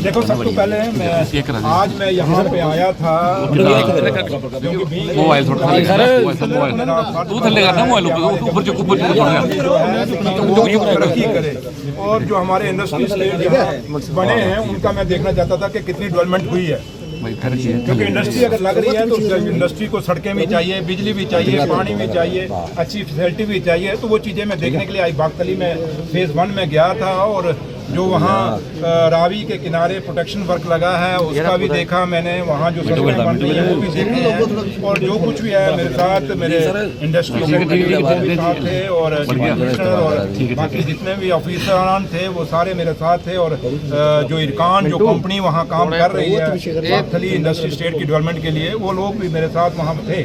देखो सबसे पहले आज मैं यहाँ पे आया था तरक्की करे और जो हमारे इंडस्ट्री बने हैं उनका मैं देखना चाहता था कि कितनी डेवलपमेंट हुई है, क्योंकि इंडस्ट्री अगर लग रही है तो इंडस्ट्री को सड़कें भी चाहिए, बिजली भी चाहिए, पानी भी चाहिए, अच्छी फैसिलिटी भी चाहिए। तो वो चीज़ें मैं देखने के लिए आई। बागतली में फेज़ 1 में गया था और जो वहाँ रावी के किनारे प्रोटेक्शन वर्क लगा है उसका भी देखा मैंने, वहाँ जो सड़कें बन रही हैं वो भी देखे हैं। और जो कुछ भी है मेरे साथ, मेरे इंडस्ट्री सेक्रेटरी वो भी साथ थे और कमिश्नर और बाकी जितने भी ऑफिसरान थे वो सारे मेरे साथ थे। और जो इरकान जो कंपनी वहाँ काम कर रही है बागतली इंडस्ट्री स्टेट की डेवलपमेंट के लिए, वो लोग भी मेरे साथ वहाँ थे।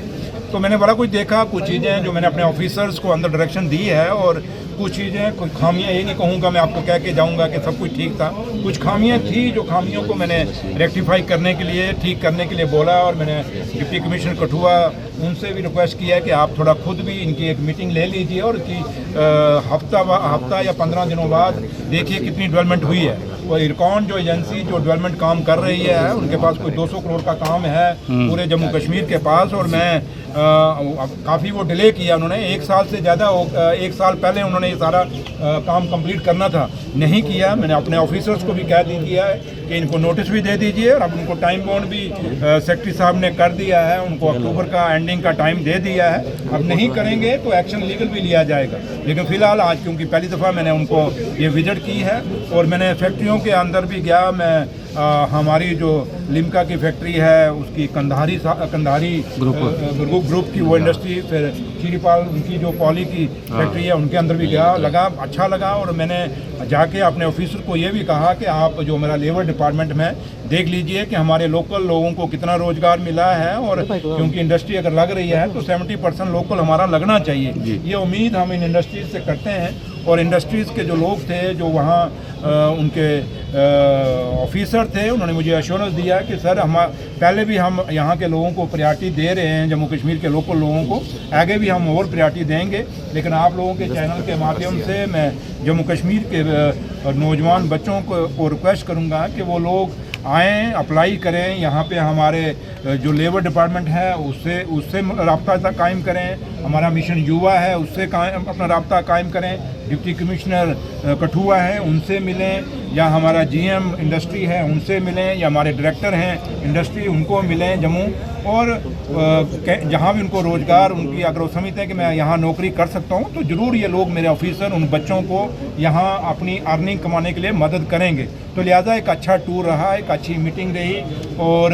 तो मैंने बड़ा कुछ देखा, कुछ चीज़ें जो मैंने अपने ऑफिसर्स को अंदर डायरेक्शन दी है और कुछ चीज़ें, कुछ खामियां, ये नहीं कहूँगा मैं आपको कह के जाऊँगा कि सब कुछ ठीक था, कुछ खामियां थी जो खामियों को मैंने रेक्टिफाई करने के लिए, ठीक करने के लिए बोला। और मैंने डिप्टी कमिश्नर कठुआ उनसे भी रिक्वेस्ट किया कि आप थोड़ा खुद भी इनकी एक मीटिंग ले लीजिए और कि हफ्ता या 15 दिनों बाद देखिए कितनी डेवलपमेंट हुई है। और इरकॉन जो एजेंसी जो डेवलपमेंट काम कर रही है उनके पास कोई 200 करोड़ का काम है पूरे जम्मू कश्मीर के पास। और मैं काफ़ी वो डिले किया उन्होंने, 1 साल से ज़्यादा, 1 साल पहले उन्होंने ये सारा काम कंप्लीट करना था, नहीं किया। मैंने अपने ऑफिसर्स को भी कह दिया है कि इनको नोटिस भी दे दीजिए और अब उनको टाइम बाउंड भी सेक्रेटरी साहब ने कर दिया है, उनको अक्टूबर का एंडिंग का टाइम दे दिया है। अब नहीं करेंगे तो एक्शन लीगल भी लिया जाएगा। लेकिन फ़िलहाल आज क्योंकि पहली दफ़ा मैंने उनको ये विजिट की है और मैंने फैक्ट्रियों के अंदर भी गया। मैं हमारी जो लिम्का की फैक्ट्री है उसकी कंधारी ग्रुप की वो इंडस्ट्री, फिर चीरीपाल उनकी जो पॉली की फैक्ट्री है उनके अंदर भी गया, लगा अच्छा लगा। और मैंने जाके अपने ऑफिसर को ये भी कहा कि आप जो मेरा लेबर डिपार्टमेंट में देख लीजिए कि हमारे लोकल लोगों को कितना रोजगार मिला है। और क्योंकि इंडस्ट्री अगर लग रही है तो 70% लोकल हमारा लगना चाहिए, ये उम्मीद हम इन इंडस्ट्रीज से करते हैं। और इंडस्ट्रीज़ के जो लोग थे जो वहाँ उनके ऑफिसर थे, उन्होंने मुझे एश्योरेंस दिया कि सर हम पहले भी हम यहाँ के लोगों को प्रायोरिटी दे रहे हैं, जम्मू कश्मीर के लोकल लोगों को, आगे भी हम और प्रायोरिटी देंगे। लेकिन आप लोगों के चैनल के माध्यम से मैं जम्मू कश्मीर के नौजवान बच्चों को रिक्वेस्ट करूँगा कि वो लोग आएँ, अप्लाई करें। यहाँ पे हमारे जो लेबर डिपार्टमेंट है उससे राब्ता कायम करें, हमारा मिशन युवा है उससे अपना राब्ता कायम करें, डिप्टी कमिश्नर कठुआ है उनसे मिलें, या हमारा जीएम इंडस्ट्री है उनसे मिलें, या हमारे डायरेक्टर हैं इंडस्ट्री उनको मिलें जम्मू। और जहाँ भी उनको रोज़गार, उनकी अगर वो समझते हैं कि मैं यहाँ नौकरी कर सकता हूँ तो ज़रूर ये लोग मेरे ऑफिसर उन बच्चों को यहाँ अपनी अर्निंग कमाने के लिए मदद करेंगे। तो लिहाजा एक अच्छा टूर रहा, एक अच्छी मीटिंग रही। और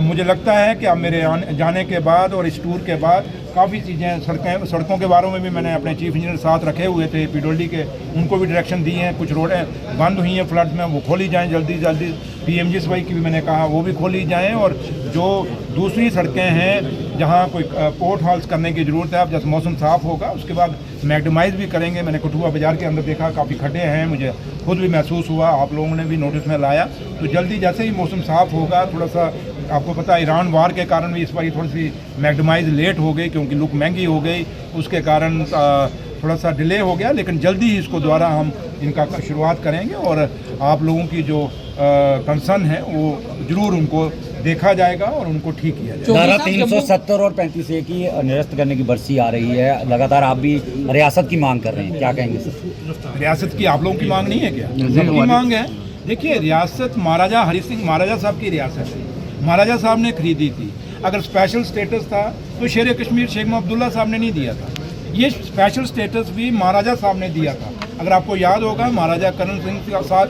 मुझे लगता है कि अब मेरे जाने के बाद और इस टूर के बाद काफ़ी चीज़ें, सड़कों के बारे में भी मैंने अपने चीफ इंजीनियर साथ रखे हुए थे पीडब्ल्यूडी के, उनको भी डायरेक्शन दी हैं। कुछ रोडें बंद हुई हैं फ्लड में, वो खोली जाएं जल्दी जल्दी। पीएमजीएसवाई की भी मैंने कहा वो भी खोली जाएं। और जो दूसरी सड़कें हैं जहाँ कोई पोर्ट हॉल्स करने की ज़रूरत है, अब जैसे मौसम साफ़ होगा उसके बाद मैग्डमाइज़ भी करेंगे। मैंने कठुआ बाज़ार के अंदर देखा काफ़ी खड्डे हैं, मुझे खुद भी महसूस हुआ, आप लोगों ने भी नोटिस में लाया। तो जल्दी जैसे ही मौसम साफ़ होगा, थोड़ा सा आपको पता है ईरान वार के कारण भी इस बार थोड़ी सी मैग्डमाइज़ लेट हो गई क्योंकि लुक महंगी हो गई, उसके कारण थोड़ा सा डिले हो गया। लेकिन जल्दी ही इसको दोबारा हम इनका शुरुआत करेंगे और आप लोगों की जो कंसर्न है वो ज़रूर उनको देखा जाएगा और उनको ठीक किया जाएगा। धारा 370 और 35A की निरस्त करने की बरसी आ रही है, लगातार आप भी रियासत की मांग कर रहे हैं, क्या कहेंगे सर? रियासत की आप लोगों की मांग नहीं है क्या? सबकी मांग है। देखिए रियासत महाराजा हरि सिंह महाराजा साहब की रियासत है, महाराजा साहब ने खरीदी थी। अगर स्पेशल स्टेटस था तो शेर कश्मीर शेख मोहम्मद अब्दुल्ला साहब ने नहीं दिया था, ये स्पेशल स्टेटस भी महाराजा साहब ने दिया था। अगर आपको याद होगा महाराजा करण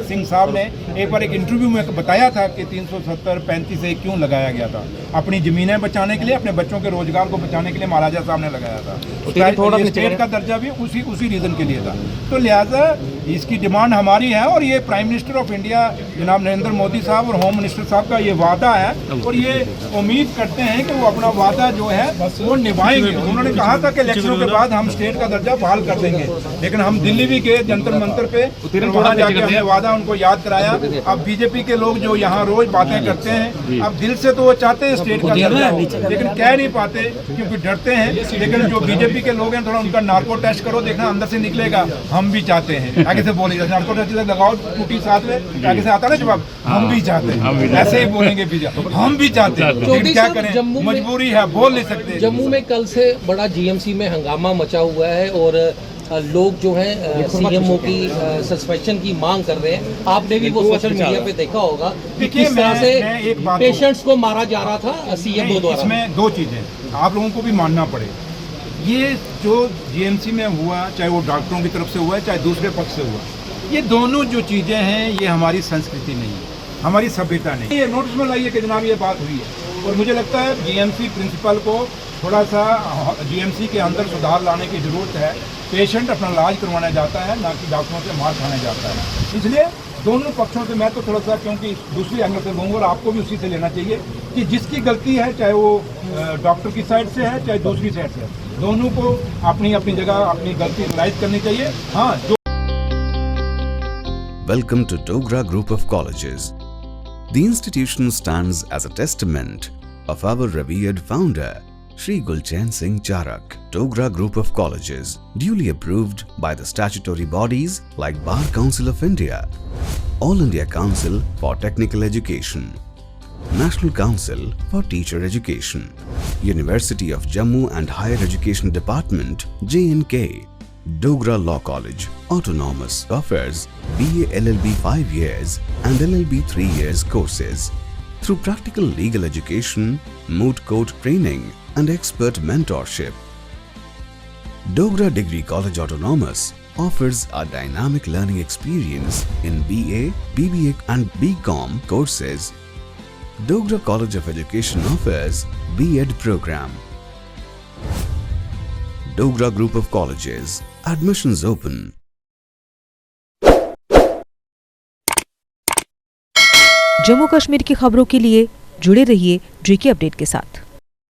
सिंह साहब ने एक बार एक इंटरव्यू में बताया था कि 370 35A क्यों लगाया गया था, अपनी ज़मीनें बचाने के लिए, अपने बच्चों के रोजगार को बचाने के लिए महाराजा साहब ने लगाया था। स्टेट का दर्जा भी उसी रीज़न के लिए था। तो लिहाजा इसकी डिमांड हमारी है और ये प्राइम मिनिस्टर ऑफ इंडिया जनाब नरेंद्र मोदी साहब और होम मिनिस्टर साहब का ये वादा है और ये उम्मीद करते हैं कि वो अपना वादा जो है वो निभाएंगे। उन्होंने कहा था कि इलेक्शनों के बाद हम स्टेट का दर्जा बहाल कर देंगे, लेकिन हम दिल्ली भी गए जंतर मंतर पे, वहाँ जाके हमने वादा उनको याद कराया। अब बीजेपी के लोग जो यहाँ रोज बातें करते हैं, अब दिल से तो वो चाहते हैं स्टेट का दर्जा, लेकिन कह नहीं पाते क्योंकि डरते हैं। लेकिन जो बीजेपी के लोग हैं थोड़ा उनका नार्को टेस्ट करो, देखना अंदर से निकलेगा हम भी चाहते हैं। आगे से बोले जैसे आपको लगाओ टूटी साथ में, आगे से आता ना जवाब, हम भी चाहते हैं, ऐसे ही बोलेंगे भी, हम भी चाहते हैं, लेकिन क्या करें, मजबूरी है, बोल नहीं सकते। जम्मू में कल से बड़ा जीएमसी में हंगामा मचा हुआ है और लोग जो हैं सीएमओ की सस्पेंशन की मांग कर रहे हैं। आपने भी वो सोशल मीडिया पे देखा होगा कि किस तरह से पेशेंट्स को मारा जा रहा था सीएमओ द्वारा। इसमें दो चीज़ें आप लोगों को भी मानना पड़ेगा, ये जो जीएमसी में हुआ, चाहे वो डॉक्टरों की तरफ से हुआ है चाहे दूसरे पक्ष से हुआ, ये दोनों जो चीज़ें हैं ये हमारी संस्कृति नहीं है, हमारी सभ्यता नहीं। ये नोटिस में लाइए कि जनाब ये बात हुई है, और मुझे लगता है जीएमसी प्रिंसिपल को थोड़ा सा जीएमसी के अंदर सुधार लाने की ज़रूरत है। पेशेंट अपना इलाज करवाने जाता है, ना कि डॉक्टरों से मार खाने जाता है। इसलिए दोनों पक्षों से मैं तो थोड़ा सा, क्योंकि दूसरी एंगल से लूँगा और आपको भी उसी से लेना चाहिए कि जिसकी गलती है, चाहे वो डॉक्टर की साइड से है चाहे दूसरी साइड से है, दोनों को अपनी अपनी जगह अपनी गलती रियलाइज करनी चाहिए। हाँ, जो Welcome to Dogra Group of Colleges. The institution stands as a testament of our revered founder, Shri Gulchain Singh Charak. Dogra Group of Colleges, duly approved by the statutory bodies like Bar Council of India, All India Council for Technical Education, National Council for Teacher Education, University of Jammu and Higher Education Department, J&K, Dogra Law College, Autonomous, offers BA LLB 5 years and LLB 3 years courses. Through practical legal education, moot court training and expert mentorship, Dogra Degree College Autonomous offers a dynamic learning experience in BA, BBA and BCom courses. Dogra College of Education offers B.Ed program. Dogra Group of Colleges. Admissions open. Jammu Kashmir की खबरों के लिए जुड़े रहिए JK update के साथ।